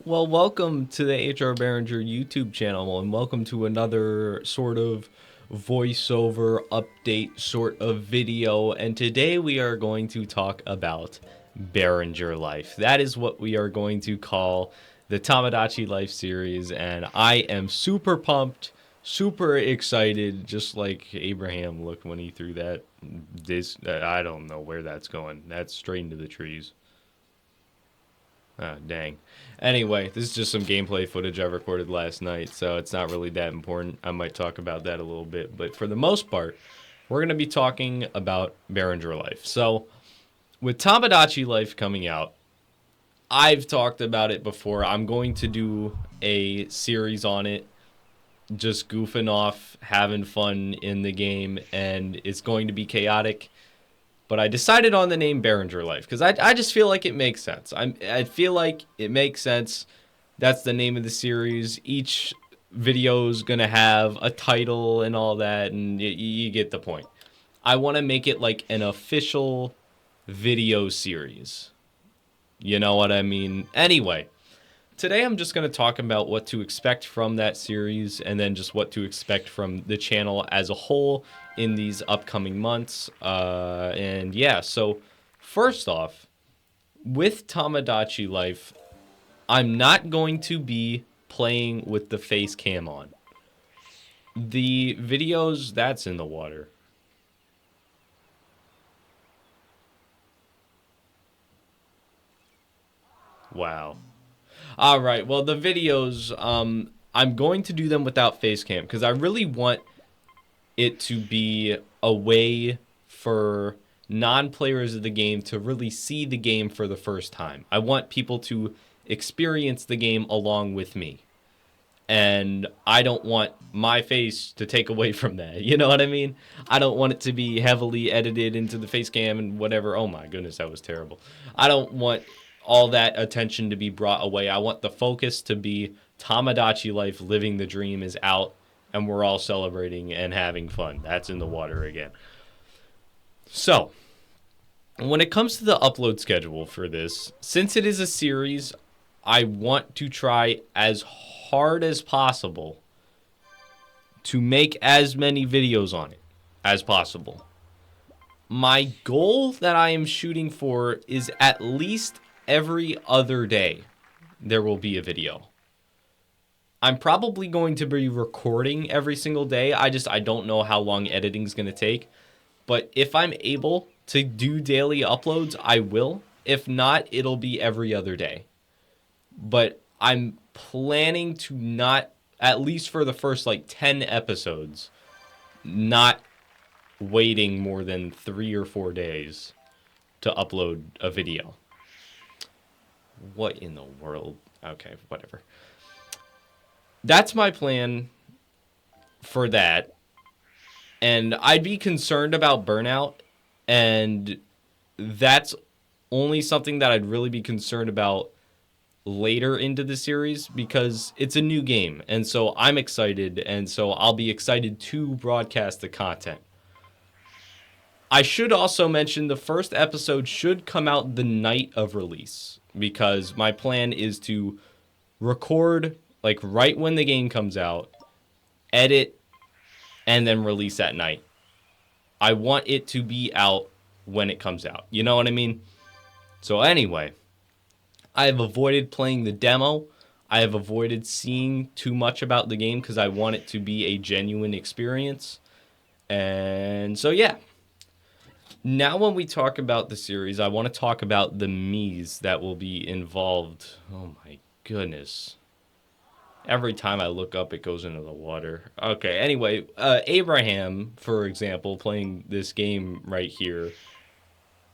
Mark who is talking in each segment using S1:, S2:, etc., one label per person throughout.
S1: Well, welcome to the HR Barranger YouTube channel, and welcome to another sort of voiceover update sort of video. And today we are going to talk about Barranger Life. That is what we are going to call the Tomodachi Life series, and I am super pumped, super excited, just like Abraham looked when he threw that. I don't know where that's going. That's straight into the trees. Ah, dang. Anyway, this is just some gameplay footage I recorded last night, so it's not really that important. I might talk about that a little bit, but for the most part, we're going to be talking about Barranger Life. So, with Tomodachi Life coming out, I've talked about it before. I'm going to do a series on it, just goofing off, having fun in the game, and it's going to be chaotic. But I decided on the name Barranger Life because I just feel like it makes sense. I feel like it makes sense. That's the name of the series. Each video's going to have a title and all that, and you get the point. I want to make it like an official video series. You know what I mean? Anyway, today I'm just going to talk about what to expect from that series and then just what to expect from the channel as a whole in these upcoming months. And yeah, so first off, with Tomodachi Life, I'm not going to be playing with the face cam on. The videos, that's in the water. Wow. All right, well, the videos, I'm going to do them without face cam because I really want it to be a way for non-players of the game to really see the game for the first time. I want people to experience the game along with me. And I don't want my face to take away from that. You know what I mean? I don't want it to be heavily edited into the face cam and whatever. Oh my goodness, that was terrible. I don't want all that attention to be brought away. I want the focus to be Tomodachi Life, living the dream is out, and we're all celebrating and having fun. That's in the water again. So, when it comes to the upload schedule for this, since it is a series, I want to try as hard as possible to make as many videos on it as possible. My goal that I am shooting for is at least every other day there will be a video. I'm probably going to be recording every single day. I don't know how long editing is going to take. But if I'm able to do daily uploads, I will. If not, it'll be every other day. But I'm planning to not, at least for the first 10 episodes, not waiting more than 3 or 4 days to upload a video. What in the world? Okay, whatever. That's my plan for that. And I'd be concerned about burnout. And that's only something that I'd really be concerned about later into the series because it's a new game. And so I'm excited. And so I'll be excited to broadcast the content. I should also mention the first episode should come out the night of release because my plan is to record right when the game comes out, edit, and then release at night. I want it to be out when it comes out. You know what I mean? So anyway, I have avoided playing the demo. I have avoided seeing too much about the game because I want it to be a genuine experience. And so yeah. Now when we talk about the series, I want to talk about the me's that will be involved. Oh my goodness. Every time I look up, it goes into the water. Okay, anyway, Abraham, for example, playing this game right here,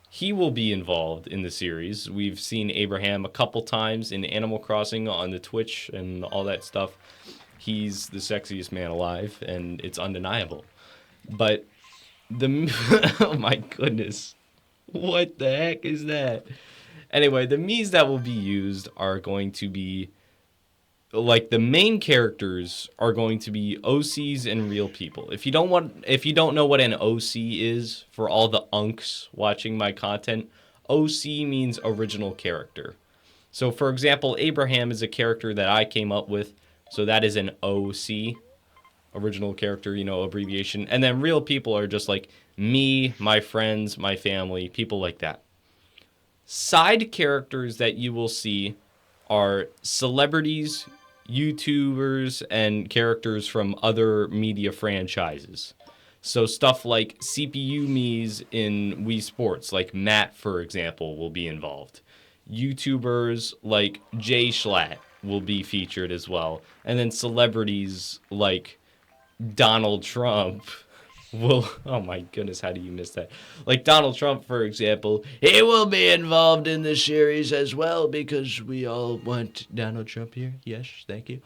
S1: he will be involved in the series. We've seen Abraham a couple times in Animal Crossing on the Twitch and all that stuff. He's the sexiest man alive, and it's undeniable. But oh my goodness. What the heck is that? Anyway, the me's that will be used are going to be like the main characters are going to be OCs and real people. If you don't know what an OC is, for all the unks watching my content, OC means original character. So for example, Abraham is a character that I came up with, so that is an OC, original character, abbreviation. And then real people are just like me, my friends, my family, people like that. Side characters that you will see are celebrities, YouTubers, and characters from other media franchises. So stuff like CPU Mii's in Wii Sports, like Matt, for example, will be involved. YouTubers like Jay Schlatt will be featured as well. And then celebrities like Donald Trump will, oh my goodness, how do you miss that? Like Donald Trump, for example, he will be involved in this series as well because we all want Donald Trump here. Yes, thank you.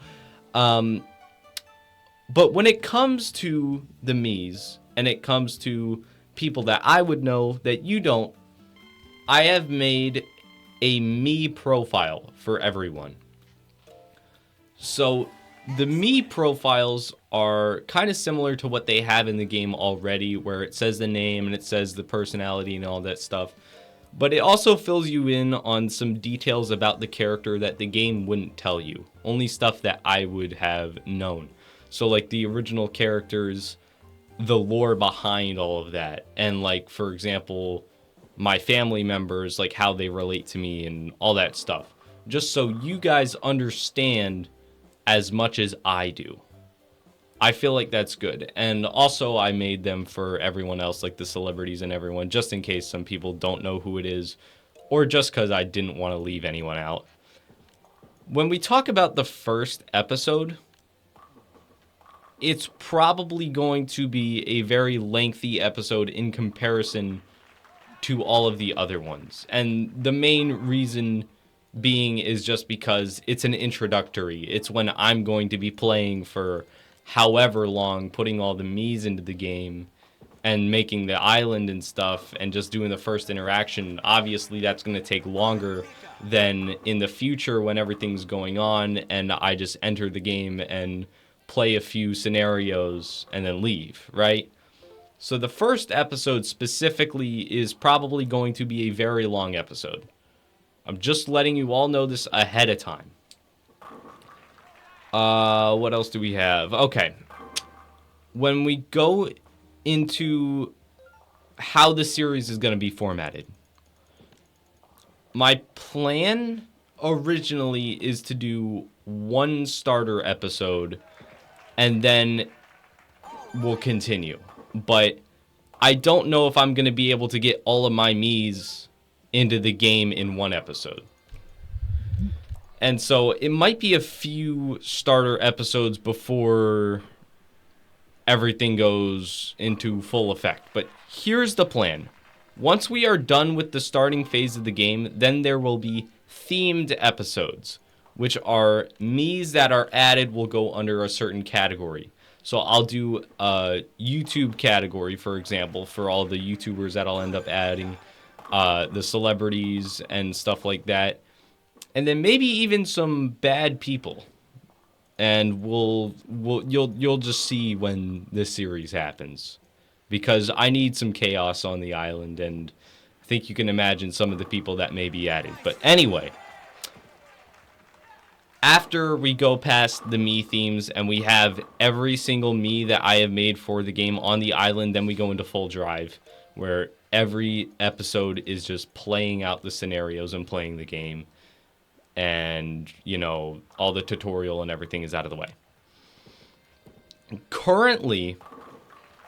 S1: But when it comes to the Mii's and it comes to people that I would know that you don't, I have made a Mii profile for everyone. So the Mii profiles are kind of similar to what they have in the game already, where it says the name and it says the personality and all that stuff. But it also fills you in on some details about the character that the game wouldn't tell you. Only stuff that I would have known. So like the original characters, the lore behind all of that. And like, for example, my family members, like how they relate to me and all that stuff. Just so you guys understand as much as I do. I feel like that's good. And also I made them for everyone else, like the celebrities and everyone, just in case some people don't know who it is, or just because I didn't want to leave anyone out. When we talk about the first episode, it's probably going to be a very lengthy episode in comparison to all of the other ones. And the main reason being is just because it's an introductory. It's when I'm going to be playing for however long, putting all the Mii's into the game and making the island and stuff and just doing the first interaction. Obviously, that's going to take longer than in the future when everything's going on and I just enter the game and play a few scenarios and then leave, right? So the first episode specifically is probably going to be a very long episode. I'm just letting you all know this ahead of time. What else do we have? Okay. When we go into how the series is going to be formatted, my plan originally is to do one starter episode and then we'll continue. But I don't know if I'm going to be able to get all of my Mii's into the game in one episode. And so it might be a few starter episodes before everything goes into full effect. But here's the plan. Once we are done with the starting phase of the game, then there will be themed episodes, which are Mii's that are added will go under a certain category. So I'll do a YouTube category, for example, for all the YouTubers that I'll end up adding, the celebrities and stuff like that. And then maybe even some bad people. And you'll just see when this series happens. Because I need some chaos on the island, and I think you can imagine some of the people that may be added. But anyway, after we go past the Mii themes and we have every single Mii that I have made for the game on the island, then we go into full drive, where every episode is just playing out the scenarios and playing the game. And, all the tutorial and everything is out of the way. Currently,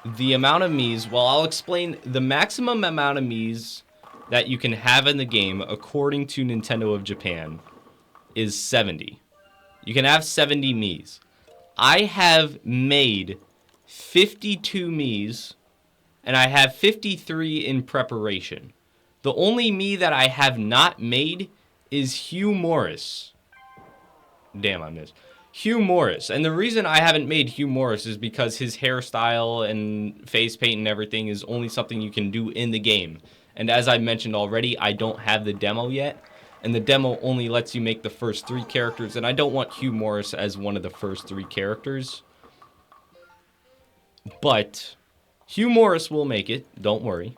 S1: the amount of Mii's, well, I'll explain the maximum amount of Mii's that you can have in the game, according to Nintendo of Japan, is 70. You can have 70 Mii's. I have made 52 Mii's, and I have 53 in preparation. The only Mii that I have not made is Hugh Morris. Damn, I missed. Hugh Morris. And the reason I haven't made Hugh Morris is because his hairstyle and face paint and everything is only something you can do in the game. And as I mentioned already, I don't have the demo yet. and the demo only lets you make the first 3 characters, and I don't want Hugh Morris as one of the first 3 characters. But Hugh Morris will make it, don't worry.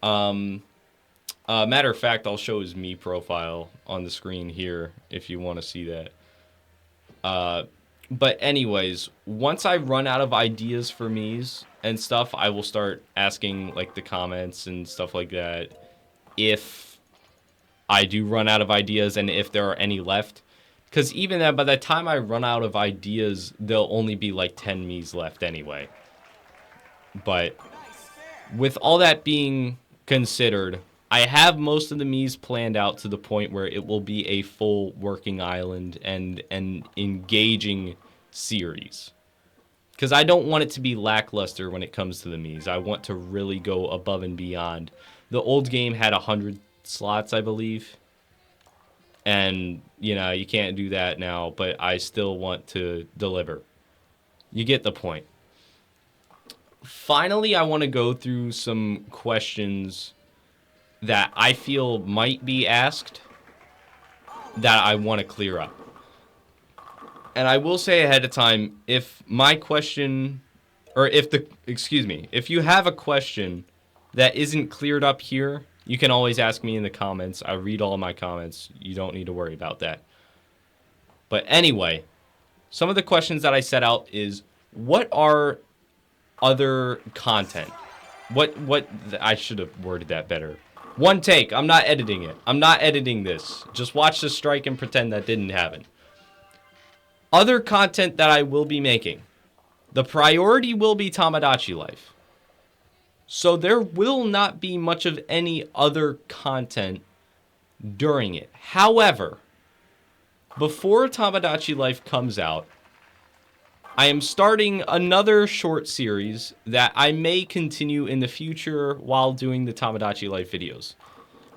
S1: Matter of fact, I'll show his me profile on the screen here if you want to see that. But anyways, once I run out of ideas for me's and stuff, I will start asking like the comments and stuff like that if I do run out of ideas and if there are any left. Because even then, by the time I run out of ideas, there'll only be like 10 me's left anyway. But with all that being considered, I have most of the me's planned out to the point where it will be a full working island and an engaging series. Because I don't want it to be lackluster when it comes to the me's. I want to really go above and beyond. The old game had 100 slots, I believe. And, you know, you can't do that now, but I still want to deliver. You get the point. Finally, I want to go through some questions that I feel might be asked that I want to clear up. And I will say ahead of time, if my question, or if you have a question that isn't cleared up here, you can always ask me in the comments. I read all my comments. You don't need to worry about that. But anyway, some of the questions that I set out is, what are other content? What I should have worded that better. One take. I'm not editing it. I'm not editing this. Just watch the strike and pretend that didn't happen. Other content that I will be making. The priority will be Tomodachi Life. So there will not be much of any other content during it. However, before Tomodachi Life comes out, I am starting another short series that I may continue in the future while doing the Tomodachi Life videos.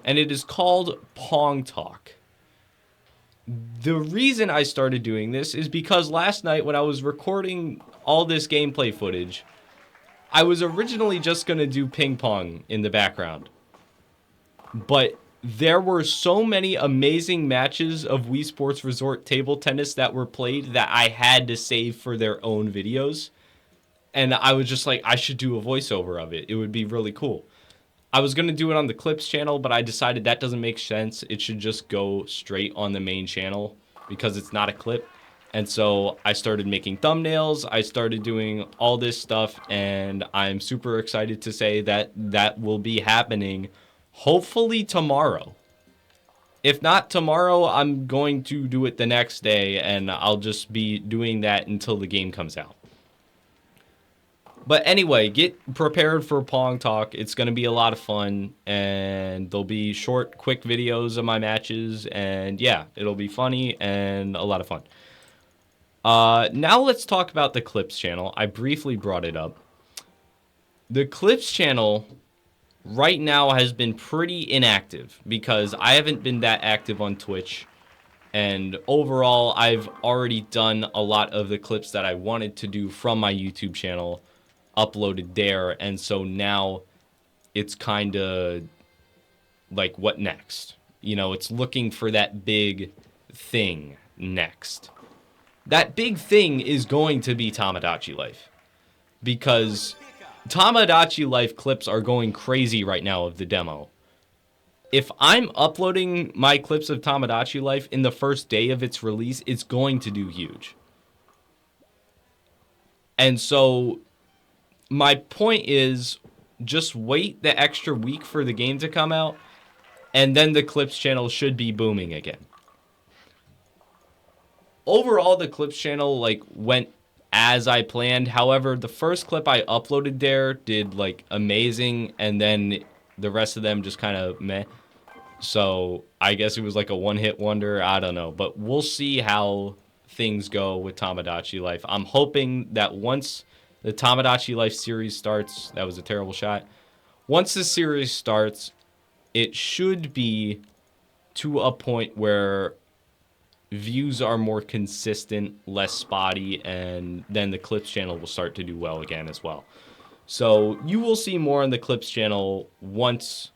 S1: And it is called Pong Talk. The reason I started doing this is because last night when I was recording all this gameplay footage, I was originally just going to do ping pong in the background. But there were so many amazing matches of Wii Sports Resort table tennis that were played that I had to save for their own videos. And I was just like, I should do a voiceover of it. It would be really cool. I was going to do it on the Clips channel, but I decided that doesn't make sense. It should just go straight on the main channel because it's not a clip. And so I started making thumbnails. I started doing all this stuff, and I'm super excited to say that that will be happening hopefully tomorrow. If not tomorrow, I'm going to do it the next day, and I'll just be doing that until the game comes out. But anyway, get prepared for Pong Talk. It's going to be a lot of fun, and there'll be short, quick videos of my matches, and yeah, it'll be funny and a lot of fun. Now let's talk about the Clips channel. I briefly brought it up. The Clips channel right now has been pretty inactive because I haven't been that active on Twitch. And overall, I've already done a lot of the clips that I wanted to do from my YouTube channel uploaded there. And so now it's kind of like, what next? You know, it's looking for that big thing next. That big thing is going to be Tomodachi Life. Because Tomodachi Life clips are going crazy right now of the demo. If I'm uploading my clips of Tomodachi Life in the first day of its release, it's going to do huge. And so my point is, just wait the extra week for the game to come out, and then the Clips channel should be booming again. Overall, the Clips channel went as I planned. However, the first clip I uploaded there did amazing, and then the rest of them just kind of meh. So I guess it was like a one-hit wonder. I don't know, but we'll see how things go with Tomodachi Life. I'm hoping that once the Tomodachi Life series starts, that was a terrible shot. Once the series starts, it should be to a point where views are more consistent, less spotty, and then the Clips channel will start to do well again as well. So you will see more on the Clips channel once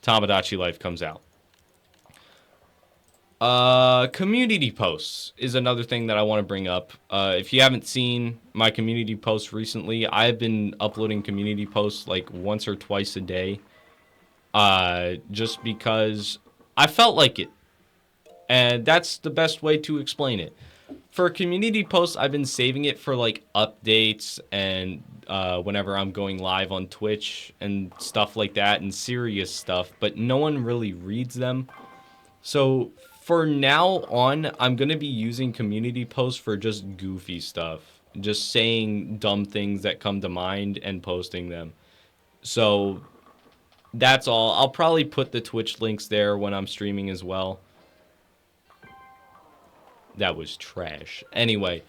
S1: Tomodachi Life comes out. Community posts is another thing that I want to bring up. If you haven't seen my community posts recently, I've been uploading community posts like once or twice a day. Just because I felt like it. And that's the best way to explain it. For community posts, I've been saving it for like updates and whenever I'm going live on Twitch and stuff like that and serious stuff, but no one really reads them. So for now on, I'm going to be using community posts for just goofy stuff. Just saying dumb things that come to mind and posting them. So that's all. I'll probably put the Twitch links there when I'm streaming as well. That was trash. Anyway,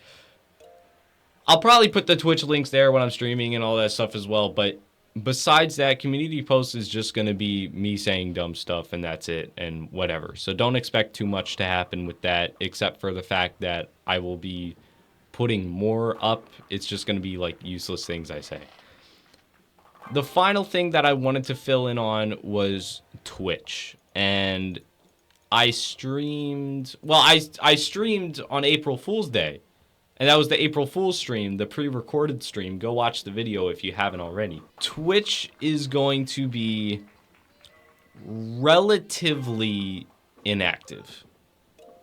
S1: I'll probably put the Twitch links there when I'm streaming and all that stuff as well. But besides that, community posts is just going to be me saying dumb stuff and that's it and whatever. So don't expect too much to happen with that, except for the fact that I will be putting more up. It's just going to be like useless things I say. The final thing that I wanted to fill in on was Twitch. And I streamed, well, I streamed on April Fool's Day. And that was the April Fool's stream, the pre-recorded stream. Go watch the video if you haven't already. Twitch is going to be relatively inactive,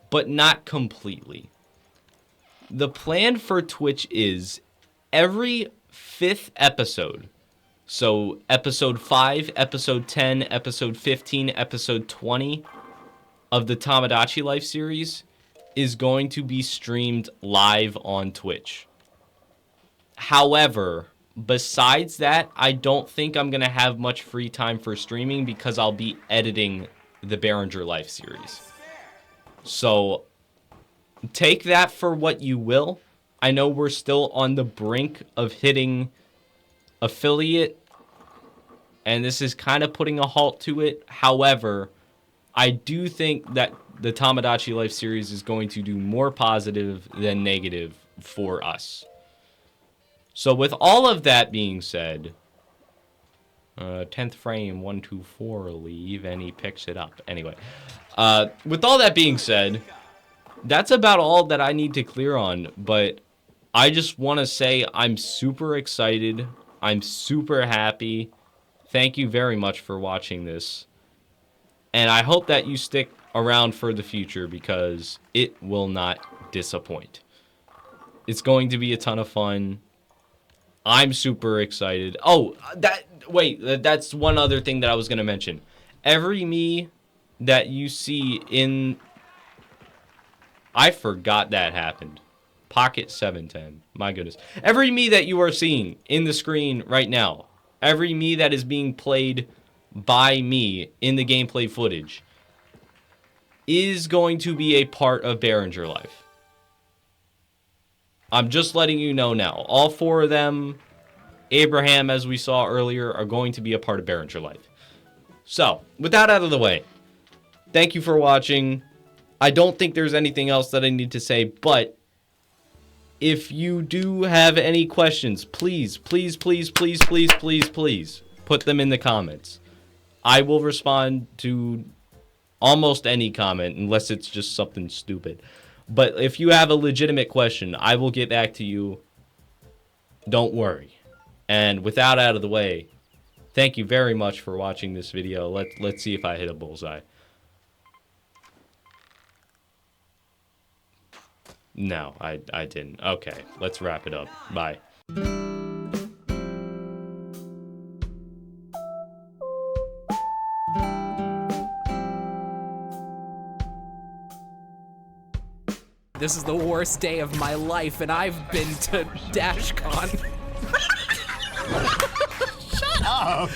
S1: but not completely. The plan for Twitch is every 5th episode, so episode 5, episode 10, episode 15, episode 20 of the Tomodachi Life series is going to be streamed live on Twitch. However, besides that, I don't think I'm going to have much free time for streaming because I'll be editing the Barranger Life series. So take that for what you will. I know we're still on the brink of hitting affiliate, and this is kind of putting a halt to it. However, I do think that the Tomodachi Life series is going to do more positive than negative for us. So with all of that being said, 10th frame, 124, leave, and he picks it up. Anyway, with all that being said, that's about all that I need to clear on, but I just want to say I'm super excited. I'm super happy. Thank you very much for watching this. And I hope that you stick around for the future because it will not disappoint. It's going to be a ton of fun. I'm super excited. Oh, that's one other thing that I was going to mention. Every me that you see in... I forgot that happened. Pocket 710. My goodness. Every me that you are seeing in the screen right now, every me that is being played by me in the gameplay footage is going to be a part of Barranger Life. I'm just letting you know now. All 4 of them, Abraham, as we saw earlier, are going to be a part of Barranger Life. So, with that out of the way, thank you for watching. I don't think there's anything else that I need to say, but if you do have any questions, please, please, please, please, please, please, please, put them in the comments. I will respond to almost any comment, unless it's just something stupid. But if you have a legitimate question, I will get back to you. Don't worry. And with that out of the way, thank you very much for watching this video. Let's see if I hit a bullseye. No, I didn't. Okay, let's wrap it up. Bye.
S2: This is the worst day of my life, and I've been to DashCon.
S3: Shut up!